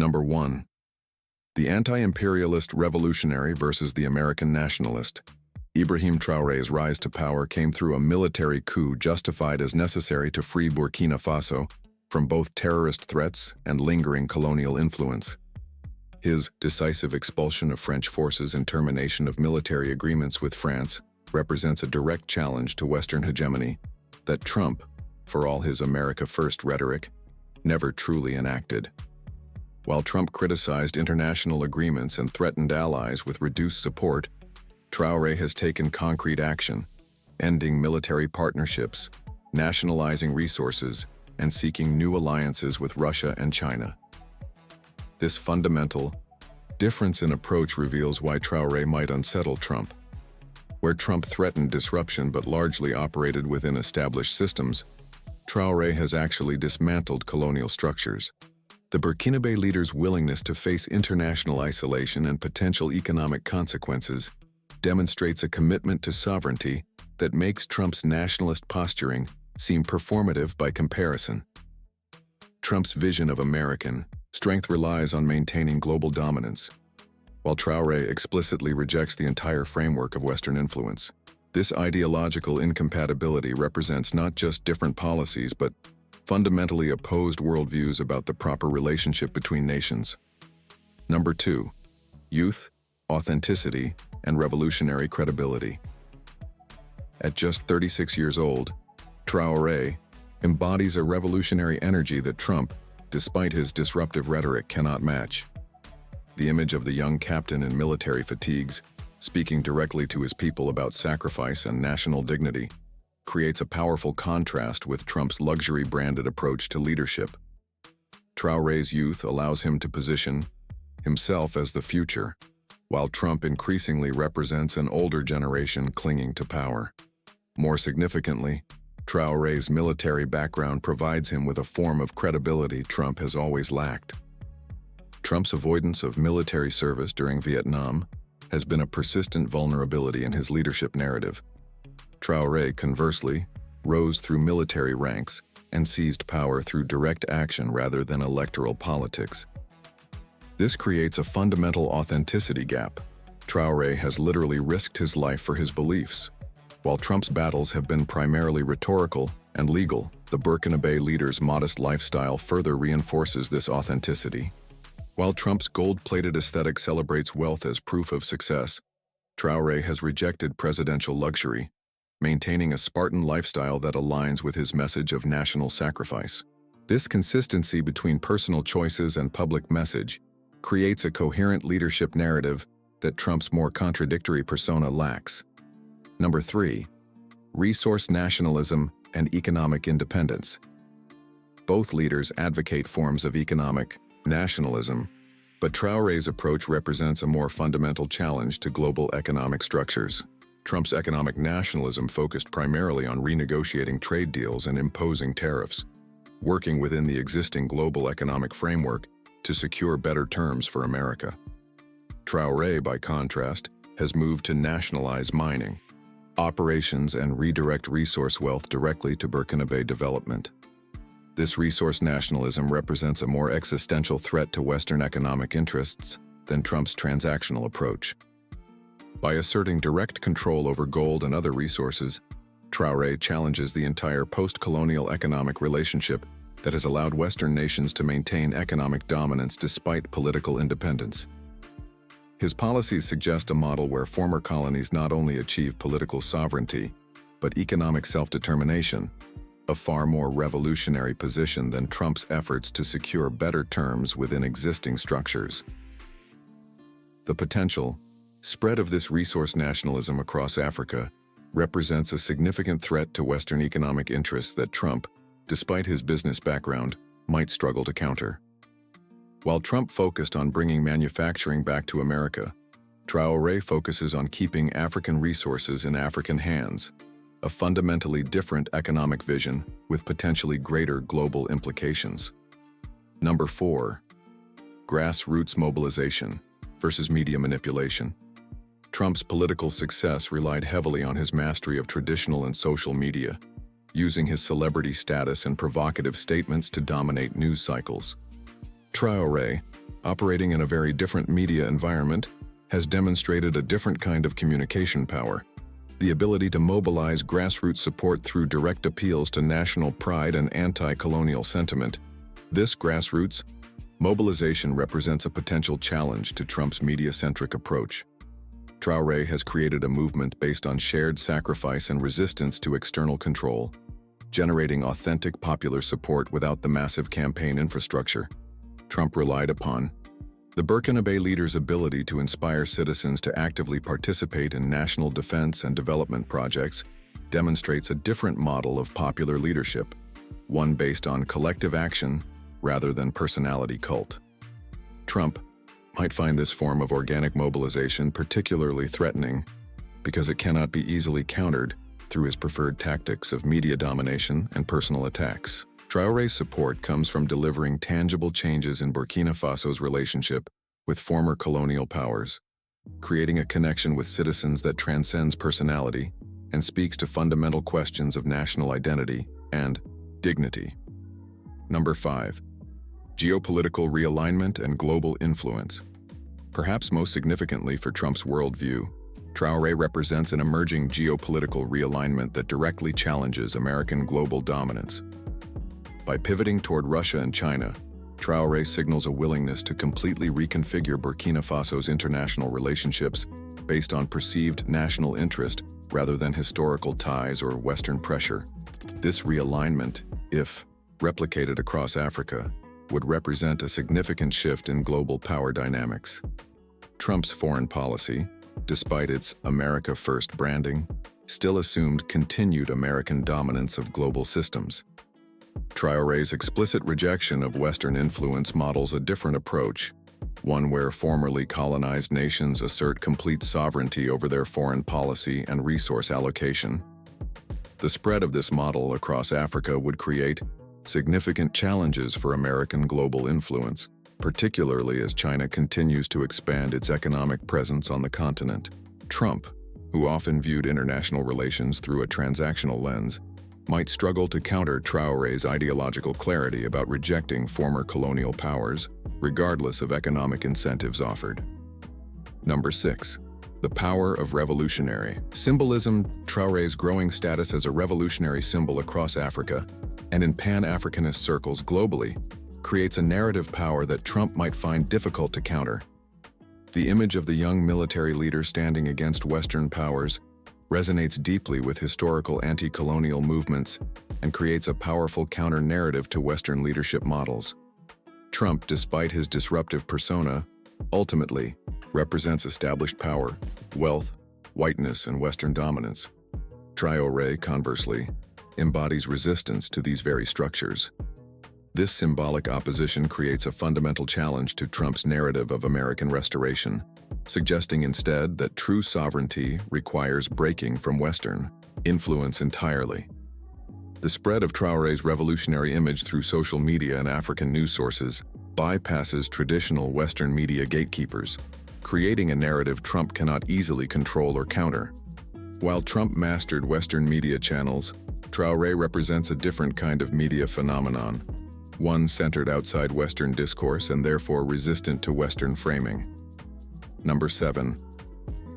Number 1. The anti-imperialist revolutionary versus the American nationalist. Ibrahim Traoré's rise to power came through a military coup justified as necessary to free Burkina Faso from both terrorist threats and lingering colonial influence. His decisive expulsion of French forces and termination of military agreements with France represents a direct challenge to Western hegemony that Trump, for all his America First rhetoric, never truly enacted. While Trump criticized international agreements and threatened allies with reduced support, Traoré has taken concrete action, ending military partnerships, nationalizing resources, and seeking new alliances with Russia and China. This fundamental difference in approach reveals why Traoré might unsettle Trump. Where Trump threatened disruption but largely operated within established systems, Traoré has actually dismantled colonial structures. The Burkinabe leader's willingness to face international isolation and potential economic consequences demonstrates a commitment to sovereignty that makes Trump's nationalist posturing seem performative by comparison. Trump's vision of American strength relies on maintaining global dominance, while Traoré explicitly rejects the entire framework of Western influence. This ideological incompatibility represents not just different policies but fundamentally opposed worldviews about the proper relationship between nations. Number 2. Youth, authenticity, and revolutionary credibility. At just 36 years old, Traoré embodies a revolutionary energy that Trump, despite his disruptive rhetoric, cannot match. The image of the young captain in military fatigues, speaking directly to his people about sacrifice and national dignity, creates a powerful contrast with Trump's luxury-branded approach to leadership. Traoré's youth allows him to position himself as the future, while Trump increasingly represents an older generation clinging to power. More significantly, Traoré's military background provides him with a form of credibility Trump has always lacked. Trump's avoidance of military service during Vietnam has been a persistent vulnerability in his leadership narrative. Traoré, conversely, rose through military ranks and seized power through direct action rather than electoral politics. This creates a fundamental authenticity gap. Traoré has literally risked his life for his beliefs. While Trump's battles have been primarily rhetorical and legal, the Burkinabe leader's modest lifestyle further reinforces this authenticity. While Trump's gold-plated aesthetic celebrates wealth as proof of success, Traoré has rejected presidential luxury, maintaining a Spartan lifestyle that aligns with his message of national sacrifice. This consistency between personal choices and public message creates a coherent leadership narrative that Trump's more contradictory persona lacks. Number 3. Resource nationalism and economic independence. Both leaders advocate forms of economic nationalism, but Traoré's approach represents a more fundamental challenge to global economic structures. Trump's economic nationalism focused primarily on renegotiating trade deals and imposing tariffs, working within the existing global economic framework to secure better terms for America. Traoré, by contrast, has moved to nationalize mining operations and redirect resource wealth directly to Burkinabe development. This resource nationalism represents a more existential threat to Western economic interests than Trump's transactional approach. By asserting direct control over gold and other resources, Traoré challenges the entire post-colonial economic relationship that has allowed Western nations to maintain economic dominance despite political independence. His policies suggest a model where former colonies not only achieve political sovereignty, but economic self-determination, a far more revolutionary position than Trump's efforts to secure better terms within existing structures. The potential spread of this resource nationalism across Africa represents a significant threat to Western economic interests that Trump, despite his business background, might struggle to counter. While Trump focused on bringing manufacturing back to America, Traoré focuses on keeping African resources in African hands, a fundamentally different economic vision with potentially greater global implications. Number 4. Grassroots mobilization versus media manipulation. Trump's political success relied heavily on his mastery of traditional and social media, using his celebrity status and provocative statements to dominate news cycles. Traore, operating in a very different media environment, has demonstrated a different kind of communication power, the ability to mobilize grassroots support through direct appeals to national pride and anti-colonial sentiment. This grassroots mobilization represents a potential challenge to Trump's media-centric approach. Traore has created a movement based on shared sacrifice and resistance to external control, generating authentic popular support without the massive campaign infrastructure Trump relied upon. The Burkinabe leader's ability to inspire citizens to actively participate in national defense and development projects demonstrates a different model of popular leadership, one based on collective action rather than personality cult. Trump might find this form of organic mobilization particularly threatening because it cannot be easily countered through his preferred tactics of media domination and personal attacks. Traore's support comes from delivering tangible changes in Burkina Faso's relationship with former colonial powers, creating a connection with citizens that transcends personality and speaks to fundamental questions of national identity and dignity. Number 5. Geopolitical realignment and global influence. Perhaps most significantly for Trump's worldview, Traore represents an emerging geopolitical realignment that directly challenges American global dominance. By pivoting toward Russia and China, Traore signals a willingness to completely reconfigure Burkina Faso's international relationships based on perceived national interest rather than historical ties or Western pressure. This realignment, if replicated across Africa, would represent a significant shift in global power dynamics. Trump's foreign policy, despite its America First branding, still assumed continued American dominance of global systems. Traore's explicit rejection of Western influence models a different approach, one where formerly colonized nations assert complete sovereignty over their foreign policy and resource allocation. The spread of this model across Africa would create significant challenges for American global influence, particularly as China continues to expand its economic presence on the continent. Trump, who often viewed international relations through a transactional lens, might struggle to counter Traore's ideological clarity about rejecting former colonial powers, regardless of economic incentives offered. Number 6. The power of revolutionary symbolism. Traore's growing status as a revolutionary symbol across Africa and in Pan-Africanist circles globally creates a narrative power that Trump might find difficult to counter. The image of the young military leader standing against Western powers resonates deeply with historical anti-colonial movements and creates a powerful counter-narrative to Western leadership models. Trump, despite his disruptive persona, ultimately represents established power, wealth, whiteness, and Western dominance. Traore, conversely, embodies resistance to these very structures. This symbolic opposition creates a fundamental challenge to Trump's narrative of American restoration, suggesting instead that true sovereignty requires breaking from Western influence entirely. The spread of Traore's revolutionary image through social media and African news sources bypasses traditional Western media gatekeepers, creating a narrative Trump cannot easily control or counter. While Trump mastered Western media channels, Traore represents a different kind of media phenomenon, one centered outside Western discourse and therefore resistant to Western framing. Number 7.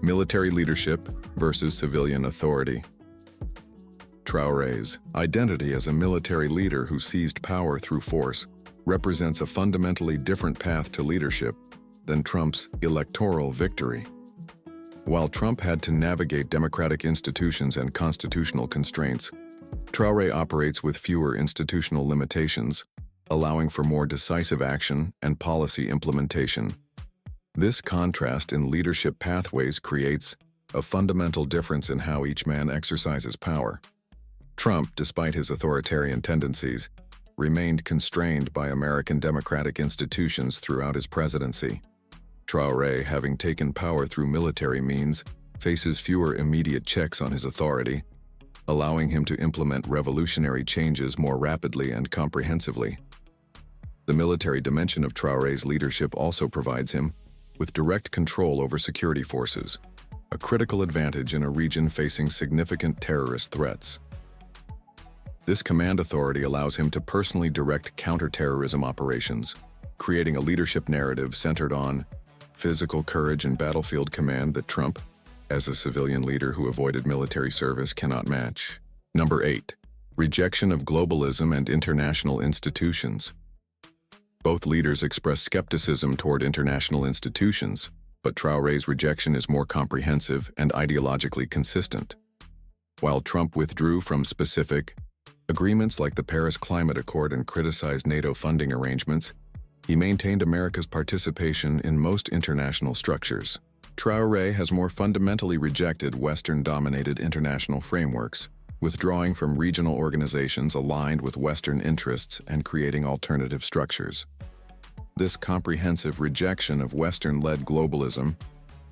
Military leadership versus civilian authority. Traore's identity as a military leader who seized power through force represents a fundamentally different path to leadership than Trump's electoral victory. While Trump had to navigate democratic institutions and constitutional constraints, Traore operates with fewer institutional limitations, allowing for more decisive action and policy implementation. This contrast in leadership pathways creates a fundamental difference in how each man exercises power. Trump, despite his authoritarian tendencies, remained constrained by American democratic institutions throughout his presidency. Traore, having taken power through military means, faces fewer immediate checks on his authority, allowing him to implement revolutionary changes more rapidly and comprehensively. The military dimension of Traore's leadership also provides him with direct control over security forces, a critical advantage in a region facing significant terrorist threats. This command authority allows him to personally direct counterterrorism operations, creating a leadership narrative centered on physical courage and battlefield command that Trump, as a civilian leader who avoided military service, cannot match. Number 8. Rejection of globalism and international institutions. Both leaders express skepticism toward international institutions, but Traoré's rejection is more comprehensive and ideologically consistent. While Trump withdrew from specific agreements like the Paris Climate Accord and criticized NATO funding arrangements, he maintained America's participation in most international structures. Traoré has more fundamentally rejected Western-dominated international frameworks, withdrawing from regional organizations aligned with Western interests and creating alternative structures. This comprehensive rejection of Western-led globalism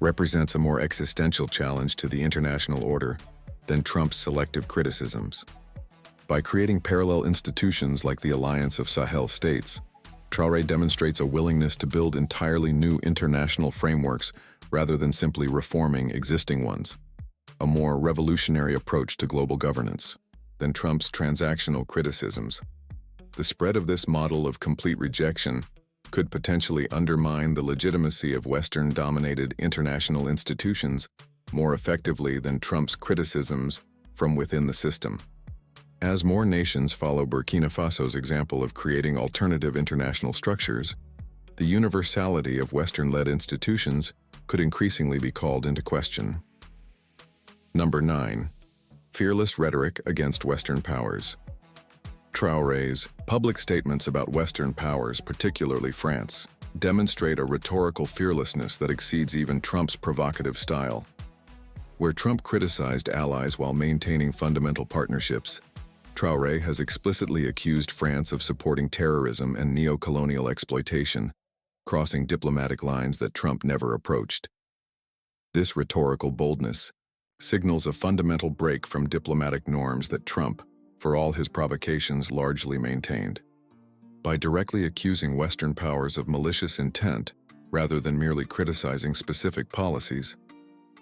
represents a more existential challenge to the international order than Trump's selective criticisms. By creating parallel institutions like the Alliance of Sahel States, Traoré demonstrates a willingness to build entirely new international frameworks rather than simply reforming existing ones, a more revolutionary approach to global governance than Trump's transactional criticisms. The spread of this model of complete rejection could potentially undermine the legitimacy of Western-dominated international institutions more effectively than Trump's criticisms from within the system. As more nations follow Burkina Faso's example of creating alternative international structures, the universality of Western-led institutions could increasingly be called into question. Number 9. Fearless rhetoric against Western powers. Traoré's public statements about Western powers, particularly France, demonstrate a rhetorical fearlessness that exceeds even Trump's provocative style. Where Trump criticized allies while maintaining fundamental partnerships, Traoré has explicitly accused France of supporting terrorism and neo-colonial exploitation, crossing diplomatic lines that Trump never approached. This rhetorical boldness signals a fundamental break from diplomatic norms that Trump, for all his provocations, largely maintained. By directly accusing Western powers of malicious intent, rather than merely criticizing specific policies,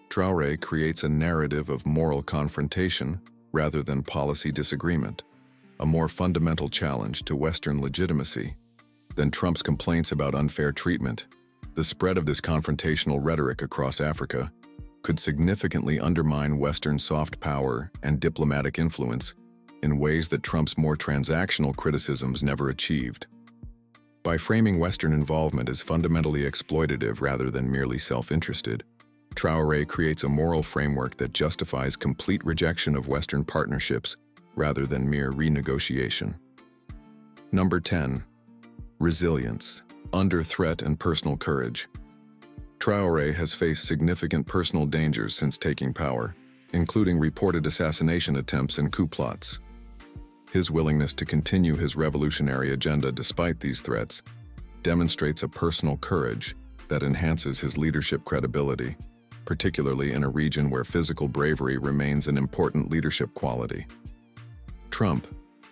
Traoré creates a narrative of moral confrontation rather than policy disagreement, a more fundamental challenge to Western legitimacy than Trump's complaints about unfair treatment. The spread of this confrontational rhetoric across Africa could significantly undermine Western soft power and diplomatic influence in ways that Trump's more transactional criticisms never achieved. By framing Western involvement as fundamentally exploitative rather than merely self-interested, Traoré creates a moral framework that justifies complete rejection of Western partnerships rather than mere renegotiation. Number 10. Resilience, under threat and personal courage. Traoré has faced significant personal dangers since taking power, including reported assassination attempts and coup plots. His willingness to continue his revolutionary agenda despite these threats demonstrates a personal courage that enhances his leadership credibility, particularly in a region where physical bravery remains an important leadership quality. Trump,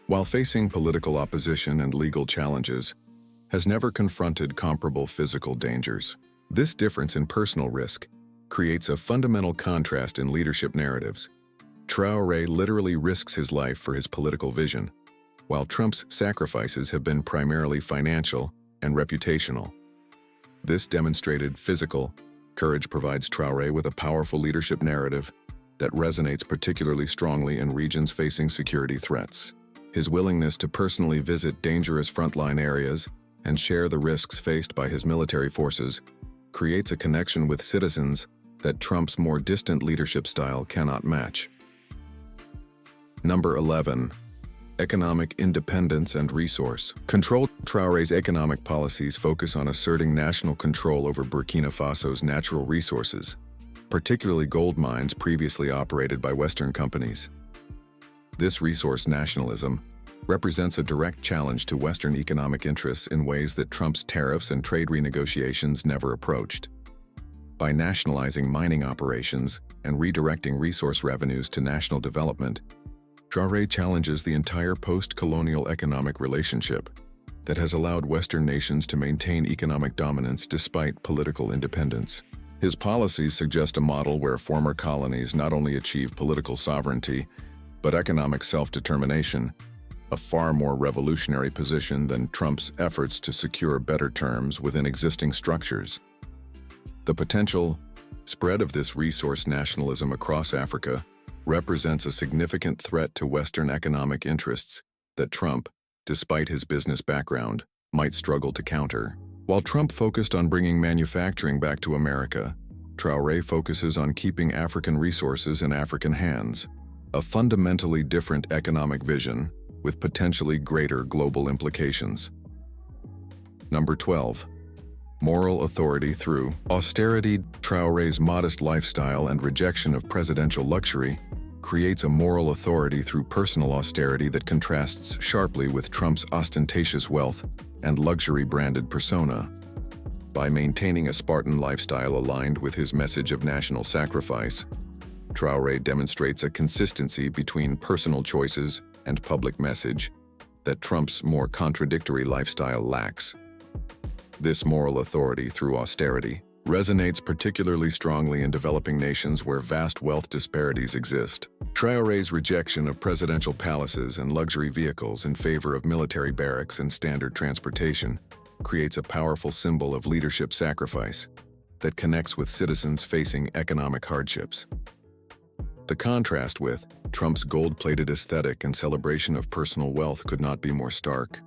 while facing political opposition and legal challenges, has never confronted comparable physical dangers. This difference in personal risk creates a fundamental contrast in leadership narratives. Traoré literally risks his life for his political vision, while Trump's sacrifices have been primarily financial and reputational. This demonstrated physical courage provides Traoré with a powerful leadership narrative that resonates particularly strongly in regions facing security threats. His willingness to personally visit dangerous frontline areas and share the risks faced by his military forces creates a connection with citizens that Trump's more distant leadership style cannot match. Number 11. Economic independence and resource control. Traoré's economic policies focus on asserting national control over Burkina Faso's natural resources, particularly gold mines previously operated by Western companies. This resource nationalism represents a direct challenge to Western economic interests in ways that Trump's tariffs and trade renegotiations never approached. By nationalizing mining operations and redirecting resource revenues to national development, Traoré challenges the entire post-colonial economic relationship that has allowed Western nations to maintain economic dominance despite political independence. His policies suggest a model where former colonies not only achieve political sovereignty, but economic self-determination, a far more revolutionary position than Trump's efforts to secure better terms within existing structures. The potential spread of this resource nationalism across Africa represents a significant threat to Western economic interests that Trump, despite his business background, might struggle to counter. While Trump focused on bringing manufacturing back to America, Traore focuses on keeping African resources in African hands, a fundamentally different economic vision with potentially greater global implications. Number 12. Moral authority through austerity. Traore's modest lifestyle and rejection of presidential luxury creates a moral authority through personal austerity that contrasts sharply with Trump's ostentatious wealth and luxury-branded persona. By maintaining a Spartan lifestyle aligned with his message of national sacrifice, Traore demonstrates a consistency between personal choices and public message that Trump's more contradictory lifestyle lacks. This moral authority through austerity resonates particularly strongly in developing nations where vast wealth disparities exist. Traore's rejection of presidential palaces and luxury vehicles in favor of military barracks and standard transportation creates a powerful symbol of leadership sacrifice that connects with citizens facing economic hardships. The contrast with Trump's gold-plated aesthetic and celebration of personal wealth could not be more stark.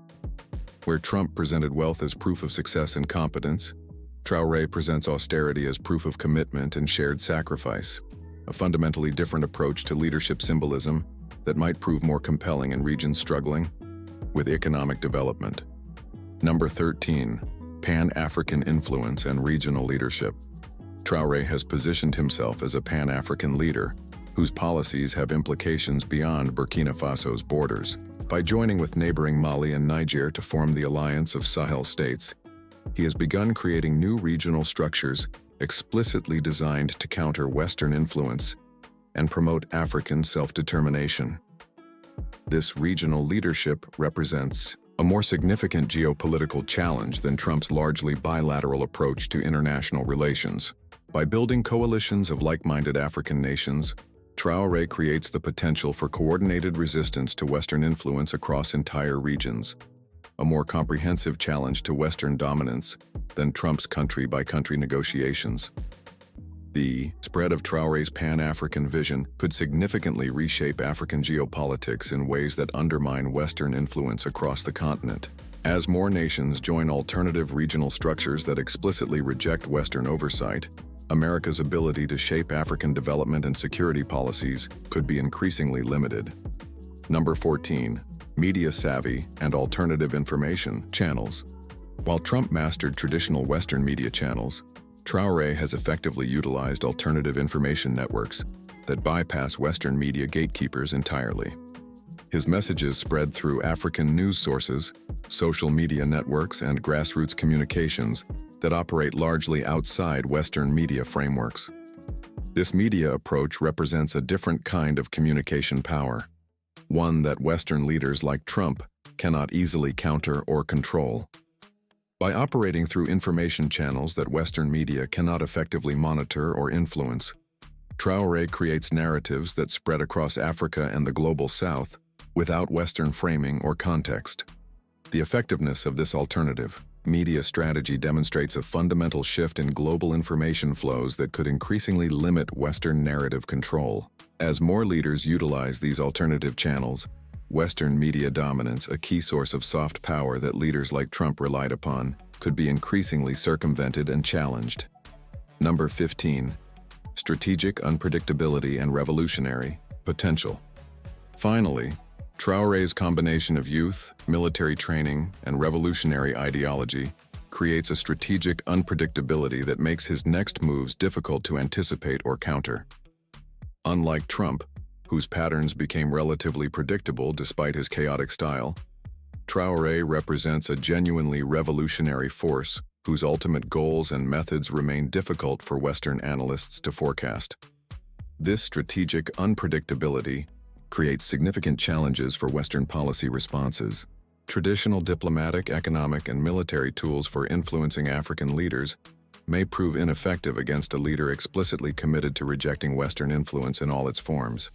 Where Trump presented wealth as proof of success and competence, Traore presents austerity as proof of commitment and shared sacrifice, a fundamentally different approach to leadership symbolism that might prove more compelling in regions struggling with economic development. Number 13. Pan-African influence and regional leadership. Traore has positioned himself as a Pan-African leader whose policies have implications beyond Burkina Faso's borders. By joining with neighboring Mali and Niger to form the Alliance of Sahel States, he has begun creating new regional structures explicitly designed to counter Western influence and promote African self-determination. This regional leadership represents a more significant geopolitical challenge than Trump's largely bilateral approach to international relations. By building coalitions of like-minded African nations, Traore creates the potential for coordinated resistance to Western influence across entire regions, a more comprehensive challenge to Western dominance than Trump's country-by-country negotiations. The spread of Traore's Pan-African vision could significantly reshape African geopolitics in ways that undermine Western influence across the continent. As more nations join alternative regional structures that explicitly reject Western oversight, America's ability to shape African development and security policies could be increasingly limited. Number 14. Media savvy and alternative information channels. While Trump mastered traditional Western media channels, Traore has effectively utilized alternative information networks that bypass Western media gatekeepers entirely. His messages spread through African news sources, social media networks, and grassroots communications that operate largely outside Western media frameworks. This media approach represents a different kind of communication power, one that Western leaders like Trump cannot easily counter or control. By operating through information channels that Western media cannot effectively monitor or influence, Traore creates narratives that spread across Africa and the global South without Western framing or context. The effectiveness of this alternative media strategy demonstrates a fundamental shift in global information flows that could increasingly limit Western narrative control. As more leaders utilize these alternative channels, Western media dominance, a key source of soft power that leaders like Trump relied upon, could be increasingly circumvented and challenged. Number 15. Strategic unpredictability and revolutionary potential. Finally, Traore's combination of youth, military training, and revolutionary ideology creates a strategic unpredictability that makes his next moves difficult to anticipate or counter. Unlike Trump, whose patterns became relatively predictable despite his chaotic style, Traore represents a genuinely revolutionary force whose ultimate goals and methods remain difficult for Western analysts to forecast. This strategic unpredictability creates significant challenges for Western policy responses. Traditional diplomatic, economic, and military tools for influencing African leaders may prove ineffective against a leader explicitly committed to rejecting Western influence in all its forms.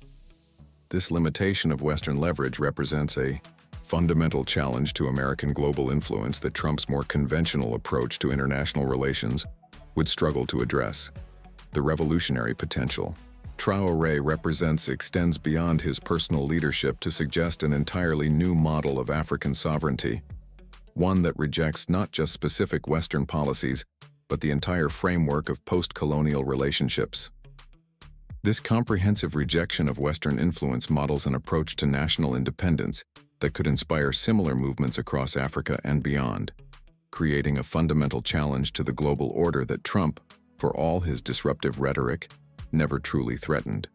This limitation of Western leverage represents a fundamental challenge to American global influence that Trump's more conventional approach to international relations would struggle to address. The revolutionary potential Traore represents extends beyond his personal leadership to suggest an entirely new model of African sovereignty, one that rejects not just specific Western policies, but the entire framework of post-colonial relationships. This comprehensive rejection of Western influence models an approach to national independence that could inspire similar movements across Africa and beyond, creating a fundamental challenge to the global order that Trump, for all his disruptive rhetoric, never truly threatened.